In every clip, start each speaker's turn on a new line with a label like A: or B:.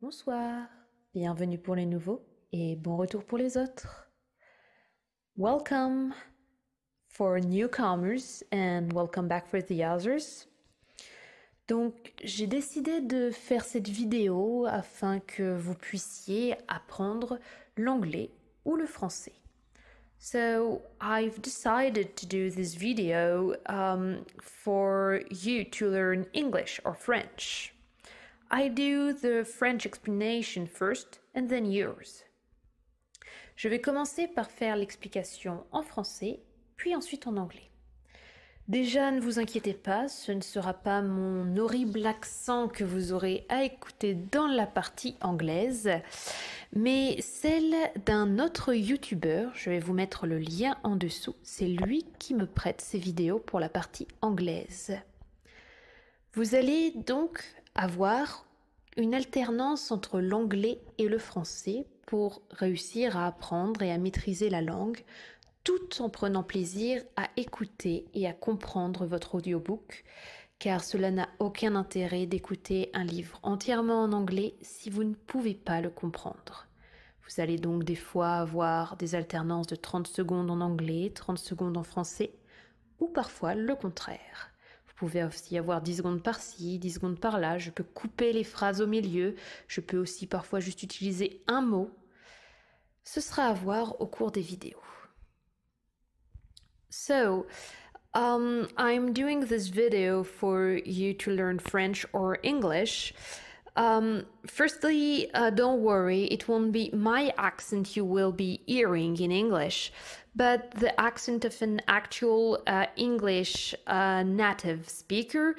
A: Bonsoir, bienvenue pour les nouveaux et bon retour pour les autres. Welcome for newcomers and welcome back for the others. Donc j'ai décidé de faire cette vidéo afin que vous puissiez apprendre l'anglais ou le français. So I've decided to do this video for you to learn English or French. I do the French explanation first and then yours. Je vais commencer par faire l'explication en français, puis ensuite en anglais. Déjà, ne vous inquiétez pas, ce ne sera pas mon horrible accent que vous aurez à écouter dans la partie anglaise, mais celle d'un autre youtubeur. Je vais vous mettre le lien en dessous. C'est lui qui me prête ses vidéos pour la partie anglaise. Vous allez donc avoir une alternance entre l'anglais et le français pour réussir à apprendre et à maîtriser la langue, tout en prenant plaisir à écouter et à comprendre votre audiobook, car cela n'a aucun intérêt d'écouter un livre entièrement en anglais si vous ne pouvez pas le comprendre. Vous allez donc des fois avoir des alternances de 30 secondes en anglais, 30 secondes en français, ou parfois le contraire. Vous pouvez aussi avoir 10 secondes par-ci, 10 secondes par-là. Je peux couper les phrases au milieu. Je peux aussi parfois juste utiliser un mot. Ce sera à voir au cours des vidéos. So, I'm doing this video for you to learn French or English. Firstly, don't worry, it won't be my accent you will be hearing in English, but the accent of an actual English native speaker.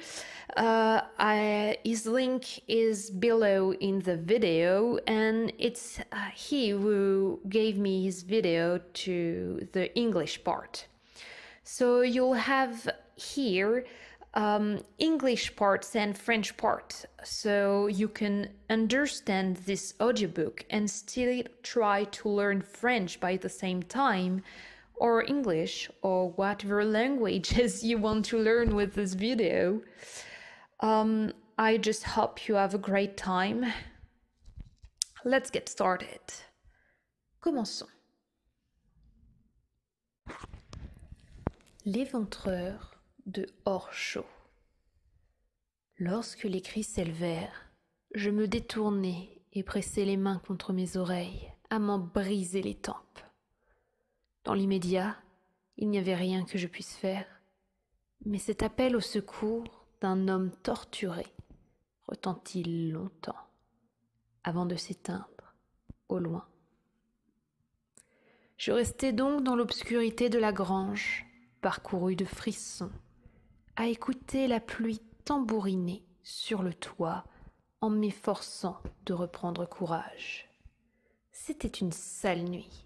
A: His link is below in the video, and it's he who gave me his video to the English part. So you'll have here English parts and French parts, so you can understand this audiobook and still try to learn French by the same time, or English, or whatever languages you want to learn with this video. I just hope you have a great time. Let's get started. Commençons. L'éventreur de Horchot. Lorsque les cris s'élevèrent, je me détournai et pressai les mains contre mes oreilles, à m'en briser les tempes. Dans l'immédiat, il n'y avait rien que je puisse faire, mais cet appel au secours d'un homme torturé retentit longtemps, avant de s'éteindre au loin. Je restai donc dans l'obscurité de la grange, parcourue de frissons, à écouter la pluie tambouriner sur le toit en m'efforçant de reprendre courage. C'était une sale nuit,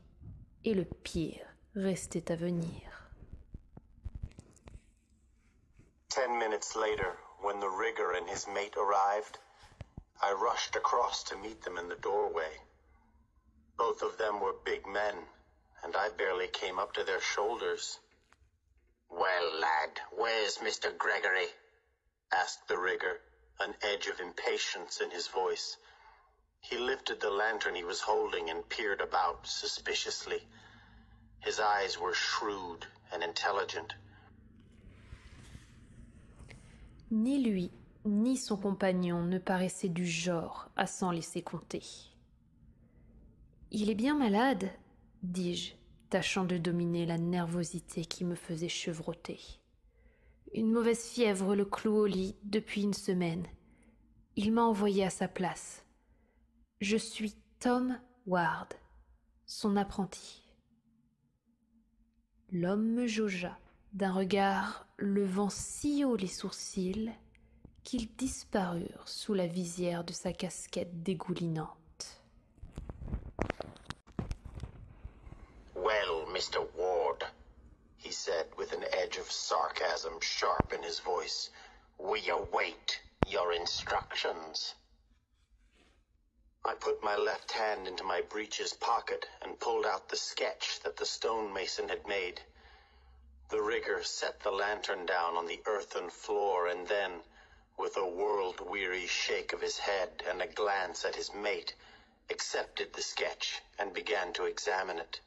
A: et le pire restait à venir.
B: 10 minutes later, when the rigger and his mate arrived, I rushed across to meet them in the doorway. Both of them were big men, and I barely came up to their shoulders. "Well, lad, where's Mr. Gregory?" asked the rigger, an edge of impatience in his voice. He lifted the lantern he was holding and peered about suspiciously. His eyes were shrewd and intelligent.
A: Ni lui, ni son compagnon ne paraissaient du genre à s'en laisser compter. « Il est bien malade, dis-je, tâchant de dominer la nervosité qui me faisait chevrotter. Une mauvaise fièvre le cloue au lit depuis une semaine. Il m'a envoyé à sa place. Je suis Tom Ward, son apprenti. » L'homme me jaugea d'un regard levant si haut les sourcils qu'ils disparurent sous la visière de sa casquette dégoulinante.
B: "Well, Mr. Ward," he said with an edge of sarcasm sharp in his voice, "we await your instructions." I put my left hand into my breeches pocket and pulled out the sketch that the stonemason had made. The rigger set the lantern down on the earthen floor and then, with a world-weary shake of his head and a glance at his mate, accepted the sketch and began to examine it.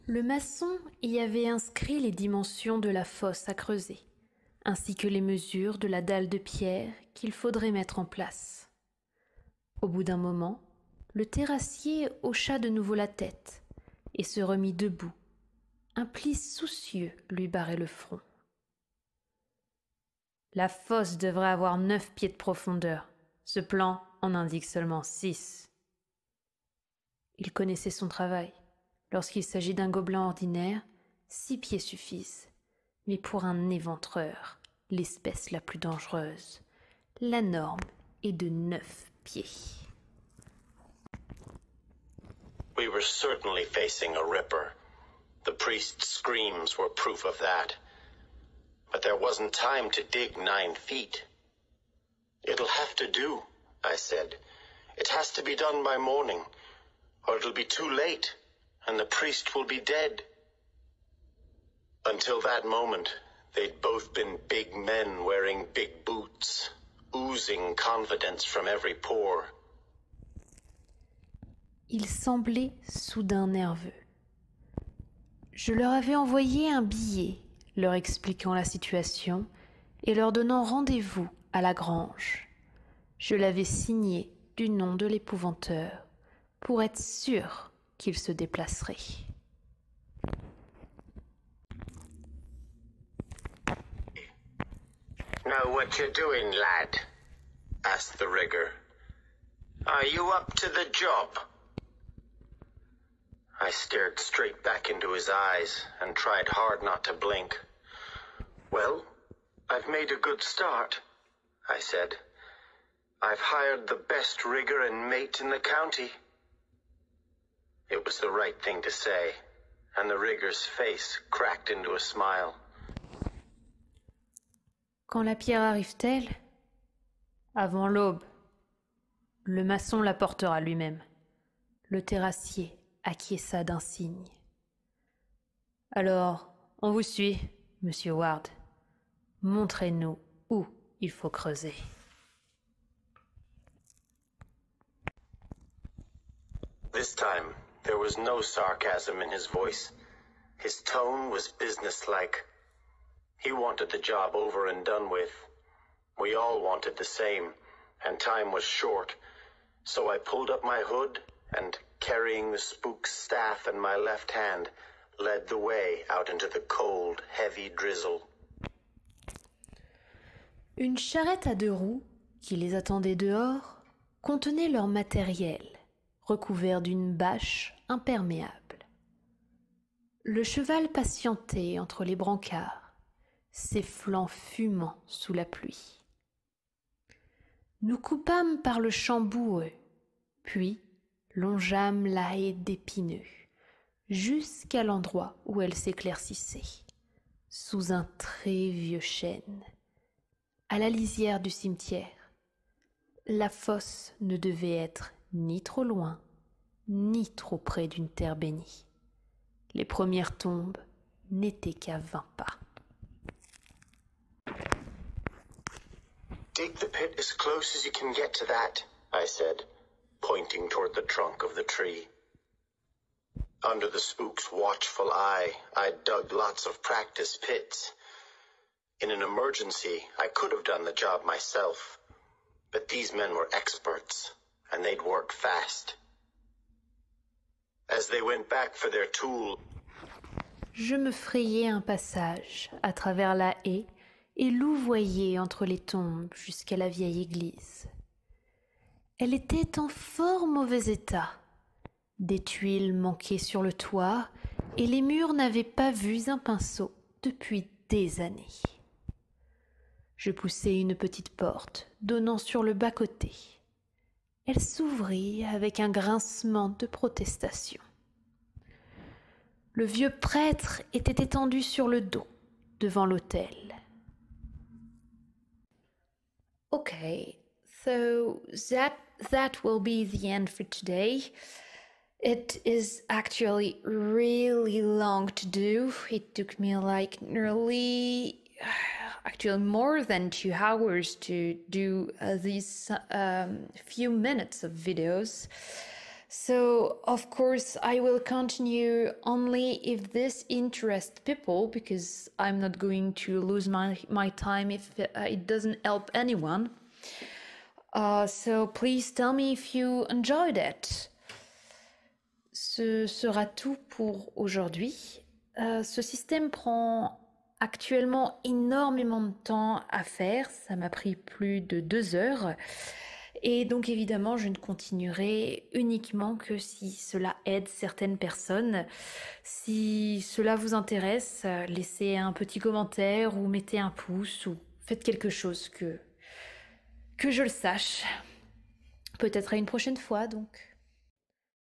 A: Le maçon y avait inscrit les dimensions de la fosse à creuser, ainsi que les mesures de la dalle de pierre qu'il faudrait mettre en place. Au bout d'un moment, le terrassier hocha de nouveau la tête et se remit debout. Un pli soucieux lui barrait le front. La fosse devrait avoir 9 pieds de profondeur. Ce plan en indique seulement 6. Il connaissait son travail. Lorsqu'il s'agit d'un gobelin ordinaire, 6 pieds suffisent. Mais pour un éventreur, l'espèce la plus dangereuse, la norme est de 9 pieds.
B: We were certainly facing a ripper. The priest's screams were proof of that. But there wasn't time to dig 9 feet. It'll have to do, I said. It has to be done by morning, or it'll be too late, and the priest will be dead. Until that moment, they'd both been big men wearing big boots, oozing confidence from every pore.
A: Ils semblaient soudain nerveux. Je leur avais envoyé un billet leur expliquant la situation et leur donnant rendez-vous à la grange. Je l'avais signé du nom de l'épouvanteur pour être sûr qu'il se déplacerait.
B: Know what you're doing, lad? Asked the rigger. Are you up to the job? I stared straight back into his eyes and tried hard not to blink. Well, I've made a good start, I said. I've hired the best rigger and mate in the county. It was the right thing to say, and the rigger's face cracked into a smile.
A: Quand la pierre arrive-t-elle? Avant l'aube. Le maçon la portera lui-même. Le terrassier acquiesça d'un signe. Alors, on vous suit, Monsieur Ward. Montrez-nous où il faut creuser.
B: This time, there was no sarcasm in his voice. His tone was businesslike. He wanted the job over and done with. We all wanted the same, and time was short. So I pulled up my hood and, carrying the spook's staff in my left hand, led the way out into the cold, heavy drizzle.
A: Une charrette à 2 roues, qui les attendait dehors, contenait leur matériel, recouvert d'une bâche imperméable. Le cheval patientait entre les brancards, ses flancs fumant sous la pluie. Nous coupâmes par le champ boueux, puis longeâmes la haie d'épineux, jusqu'à l'endroit où elle s'éclaircissait, sous un très vieux chêne. À la lisière du cimetière, la fosse ne devait être ni trop loin, ni trop près d'une terre bénie. Les premières tombes n'étaient qu'à 20 pas.
B: Dig the pit as close as you can get to that, I said, pointing toward the trunk of the tree. Under the spook's watchful eye, I'd dug lots of practice pits. In an emergency, I could have done the job myself, but these men were experts, and they'd work fast. As they went back for their tool,
A: Je me frayais un passage à travers la haie et louvoyais entre les tombes jusqu'à la vieille église. Elle était en fort mauvais état. Des tuiles manquaient sur le toit et les murs n'avaient pas vu un pinceau depuis des années. Je poussai une petite porte donnant sur le bas-côté. Elle s'ouvrit avec un grincement de protestation. Le vieux prêtre était étendu sur le dos devant l'autel. Okay, so that will be the end for today. It is actually really long to do. It took me like nearly, actually more than 2 hours to do these few minutes of videos. So, of course, I will continue only if this interests people, because I'm not going to lose my time if it doesn't help anyone. So please tell me if you enjoyed it. Ce sera tout pour aujourd'hui. Ce système prend actuellement énormément de temps à faire. Ça m'a pris plus de 2 heures. Et donc évidemment, je ne continuerai uniquement que si cela aide certaines personnes. Si cela vous intéresse, laissez un petit commentaire ou mettez un pouce ou faites quelque chose que je le sache. Peut-être à une prochaine fois donc.